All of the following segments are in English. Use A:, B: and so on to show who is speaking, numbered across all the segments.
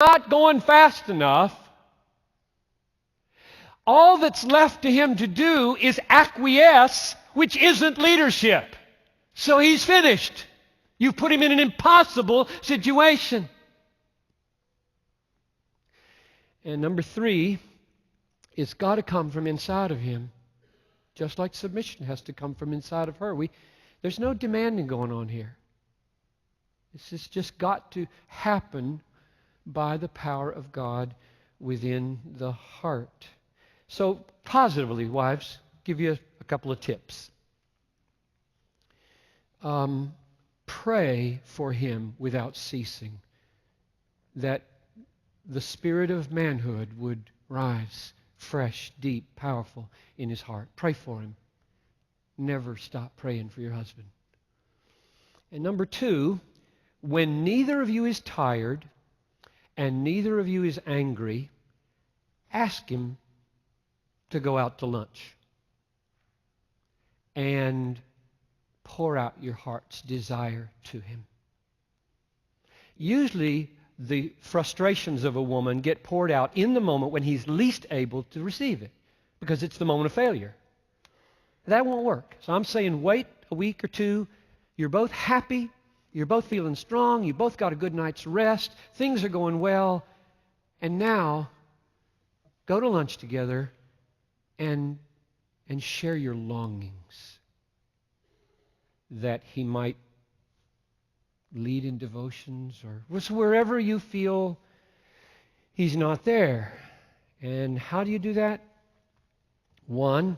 A: not going fast enough, all that's left to him to do is acquiesce, which isn't leadership. So he's finished. You've put him in an impossible situation. And number 3, it's got to come from inside of him. Just like submission has to come from inside of her. There's no demanding going on here. It's just got to happen by the power of God within the heart. So, positively, wives, give you a couple of tips. Pray for him without ceasing, that the spirit of manhood would rise fresh, deep, powerful in his heart. Pray for him. Never stop praying for your husband. And number 2, when neither of you is tired and neither of you is angry, ask him to go out to lunch and pour out your heart's desire to him. Usually, the frustrations of a woman get poured out in the moment when he's least able to receive it, because it's the moment of failure. That won't work. So I'm saying wait a week or 2. You're both happy. You're both feeling strong. You both got a good night's rest. Things are going well. And now, go to lunch together and share your longings, that he might lead in devotions or wherever you feel he's not there. And how do you do that? 1,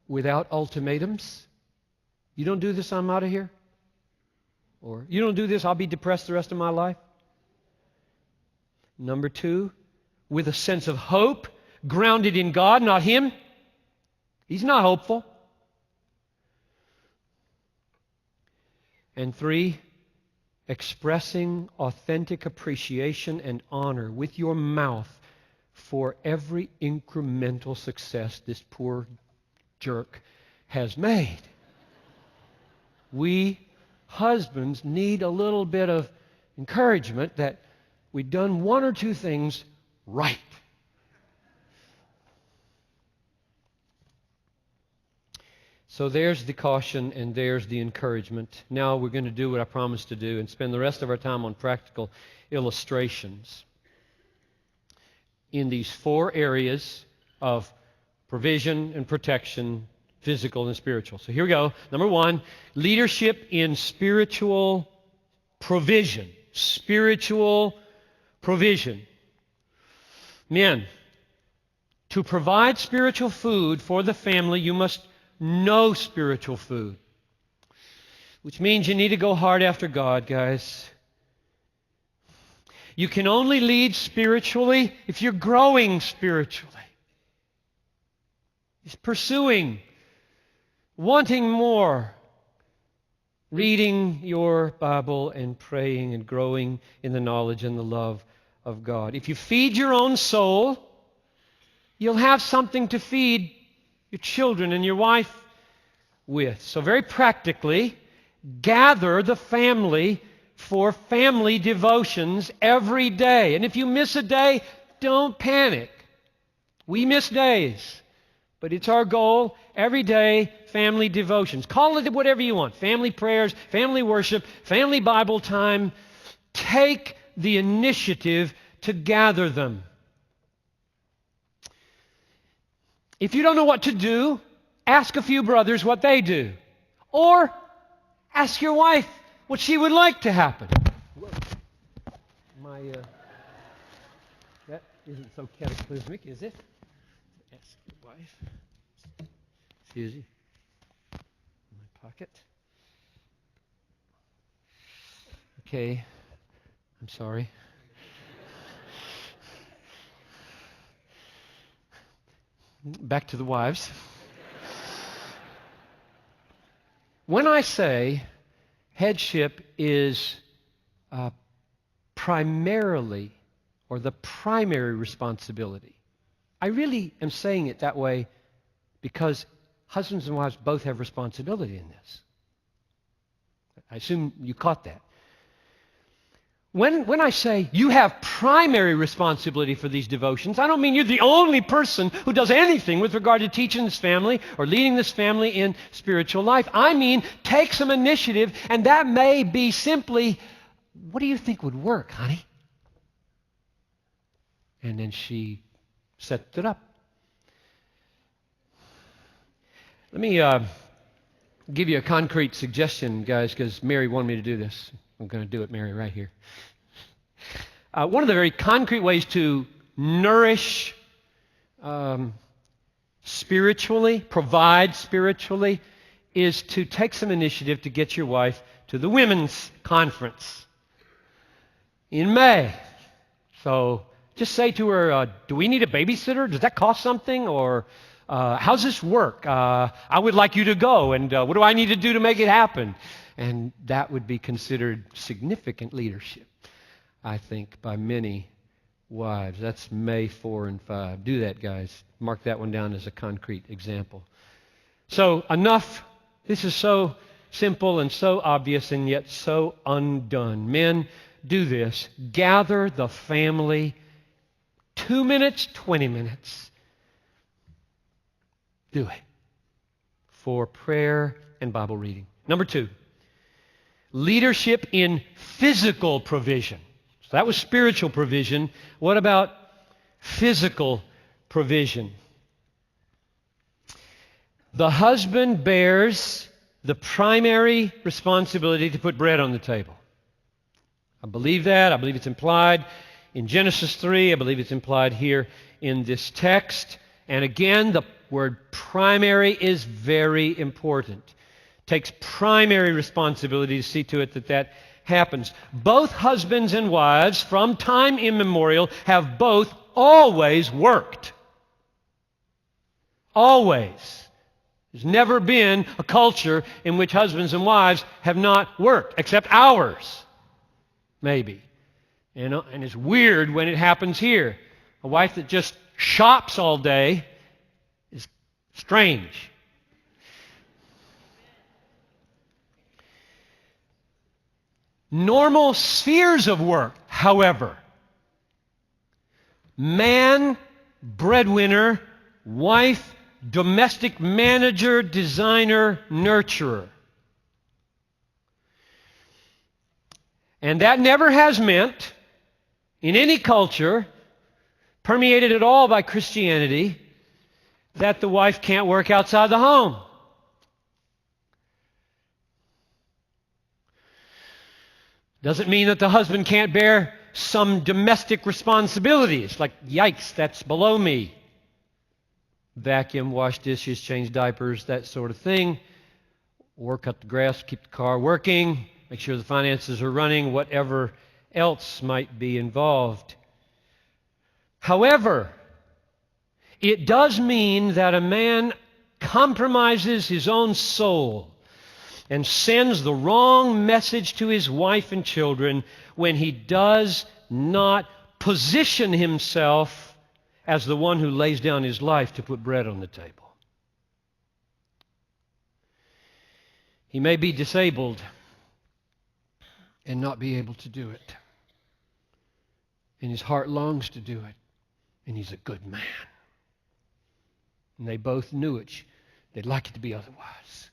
A: without ultimatums. You don't do this, I'm out of here. Or you don't do this, I'll be depressed the rest of my life. Number 2, with a sense of hope, grounded in God, not him. He's not hopeful. And 3, expressing authentic appreciation and honor with your mouth for every incremental success this poor jerk has made. We husbands need a little bit of encouragement that we've done 1 or 2 things right. So there's the caution and there's the encouragement. Now we're going to do what I promised to do and spend the rest of our time on practical illustrations in these 4 areas of provision and protection, physical and spiritual. So here we go. Number 1, leadership in spiritual provision. Spiritual provision. Men, to provide spiritual food for the family, you must know spiritual food, which means you need to go hard after God, guys. You can only lead spiritually if you're growing spiritually. He's pursuing, wanting more, reading your Bible and praying and growing in the knowledge and the love of God. If you feed your own soul, you'll have something to feed your children and your wife with. So very practically, gather the family for family devotions every day. And if you miss a day, don't panic. We miss days. But it's our goal, every day, family devotions. Call it whatever you want. Family prayers, family worship, family Bible time. Take the initiative to gather them. If you don't know what to do, ask a few brothers what they do. Or ask your wife what she would like to happen. That isn't so cataclysmic, is it? Ask your wife. Excuse me. My pocket. Okay. I'm sorry. Back to the wives. When I say headship is primarily, or the primary responsibility, I really am saying it that way because husbands and wives both have responsibility in this. I assume you caught that. When I say you have primary responsibility for these devotions, I don't mean you're the only person who does anything with regard to teaching this family or leading this family in spiritual life. I mean, take some initiative, and that may be simply, what do you think would work, honey? And then she set it up. Let me give you a concrete suggestion, guys, because Mary wanted me to do this. I'm going to do it, Mary, right here. One of the very concrete ways to nourish spiritually, provide spiritually, is to take some initiative to get your wife to the women's conference in May. So just say to her, do we need a babysitter? Does that cost something? Or how's this work? I would like you to go, and what do I need to do to make it happen? And that would be considered significant leadership, I think, by many wives. That's May 4 and 5. Do that, guys. Mark that one down as a concrete example. So enough. This is so simple and so obvious and yet so undone. Men, do this. Gather the family 2 minutes, 20 minutes. Do it for prayer and Bible reading. Number 2. Leadership in physical provision. So that was spiritual provision. What about physical provision? The husband bears the primary responsibility to put bread on the table. I believe that. I believe it's implied in Genesis 3. I believe it's implied here in this text. And again, the word primary is very important. Takes primary responsibility to see to it that that happens. Both husbands and wives, from time immemorial, have both always worked. Always. There's never been a culture in which husbands and wives have not worked, except ours, maybe. And it's weird when it happens here. A wife that just shops all day is strange. Normal spheres of work, however, man, breadwinner, wife, domestic manager, designer, nurturer. And that never has meant, in any culture, permeated at all by Christianity, that the wife can't work outside the home. Doesn't mean that the husband can't bear some domestic responsibilities, like, yikes, that's below me. Vacuum, wash dishes, change diapers, that sort of thing. Or cut the grass, keep the car working, make sure the finances are running, whatever else might be involved. However, it does mean that a man compromises his own soul and sends the wrong message to his wife and children when he does not position himself as the one who lays down his life to put bread on the table. He may be disabled and not be able to do it. And his heart longs to do it. And he's a good man. And they both knew it. They'd like it to be otherwise.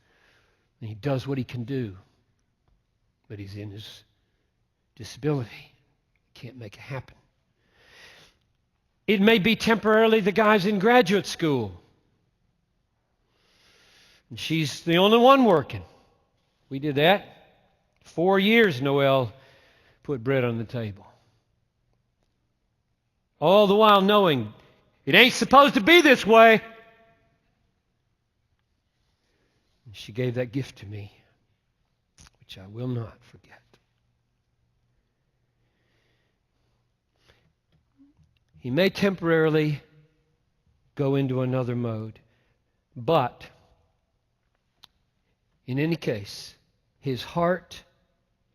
A: And he does what he can do. But he's in his disability. Can't make it happen. It may be temporarily the guy's in graduate school. And she's the only one working. We did that. 4 years, Noel put bread on the table. All the while knowing it ain't supposed to be this way. And she gave that gift to me, which I will not forget. He may temporarily go into another mode, but in any case, his heart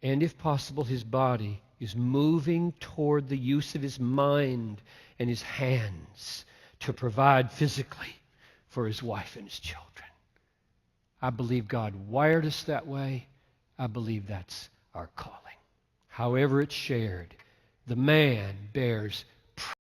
A: and, if possible, his body is moving toward the use of his mind and his hands to provide physically for his wife and his children. I believe God wired us that way. I believe that's our calling. however it's shared. The man bears